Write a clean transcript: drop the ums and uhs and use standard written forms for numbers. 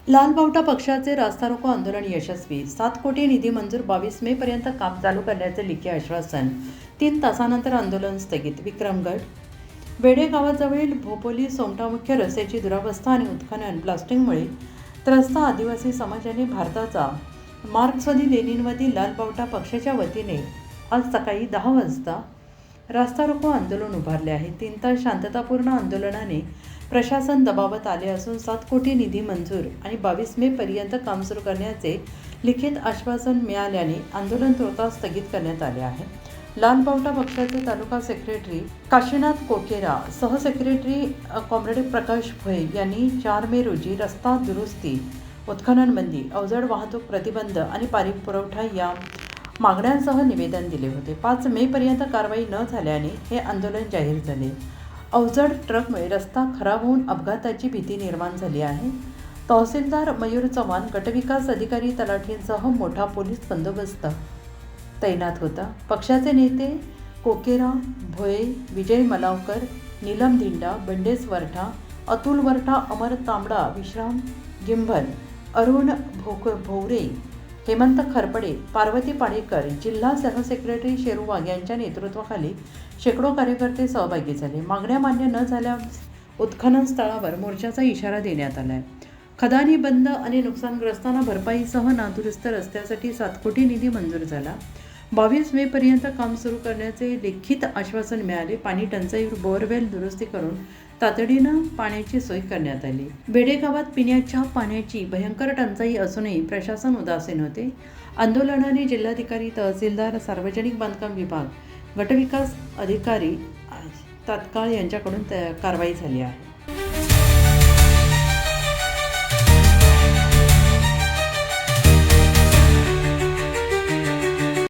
लाल बावटा पक्षाचे रास्ता रोको आंदोलन यशस्वी. 7 कोटी निधी मंजूर. 22 मे पर्यंत काम चालू करण्याचे लेखी आश्वासन. 3 तासानंतर आंदोलन स्थगित. विक्रमगड. बेडे गावाजवळील भोपोली सोमटा मुख्य रस्त्याची दुरावस्था आणि उत्खनन ब्लास्टिंगमुळे त्रस्त आदिवासी समाजाने भारताचा मार्क्सवादी लेनिनवादी लाल बावटा पक्षाच्या वतीने आज सकाळी 10 वाजता रास्ता रोको आंदोलन उभारले आहे. 3 तास शांततापूर्ण आंदोलनाने प्रशासन दबावात आले असून 7 कोटी निधी मंजूर आणि 22 मे पर्यंत काम सुरू करण्याचे लिखित आश्वासन मिळाल्याने आंदोलन तुर्तास स्थगित करण्यात आले आहे. लाल बावटा पक्षाचे तालुका सेक्रेटरी काशीनाथ कोकेरा, सहसेक्रेटरी कॉम्रेड प्रकाश भोये यांनी 4 मे रोजी रस्ता दुरुस्ती, उत्खनन बंदी, अवजड वाहतूक प्रतिबंध आणि पाणी पुरवठा या मागण्यांसह निवेदन दिले होते. 5 मे पर्यंत कारवाई न झाल्याने हे आंदोलन जाहीर झाले. अवजड ट्रकमुळे रस्ता खराब होऊन अपघाताची भीती निर्माण झाली आहे. तहसीलदार मयूर चव्हाण, गटविकास अधिकारी तलाठींसह मोठा पोलीस बंदोबस्त तैनात होता. पक्षाचे नेते कोकेरा, भोये, विजय मलावकर, नीलम धिंडा, बंडेस वरठा, अतुल वरठा, अमर तांबडा, विश्राम गिंभल, अरुण भोवरे, हेमंत खरपडे, पार्वती पाडेकर, जिल्हा सहसेक्रेटरी शेरू वाघ यांच्या नेतृत्वाखाली शेकडो कार्यकर्ते सहभागी झाले. मागण्या मान्य न झाल्यास उत्खनन स्थळावर मोर्चाचा इशारा देण्यात आला आहे. खदानी बंद आणि नुकसानग्रस्तांना भरपाईसह नादुरुस्त रस्त्यासाठी 7 कोटी निधी मंजूर झाला. 22 मे पर्यंत काम सुरू करण्याचे लिखित आश्वासन मिळाले. पाणी टंचाईवर बोअरवेल दुरुस्ती करून तातडीनं पाण्याची सोय करण्यात आली. बेडे गावात पिण्याच्या पाण्याची भयंकर टंचाई असूनही प्रशासन उदासीन होते. आंदोलनाने जिल्हाधिकारी, तहसीलदार, सार्वजनिक बांधकाम विभाग, गटविकास अधिकारी तात्काळ यांच्याकडून कारवाई झाली आहे.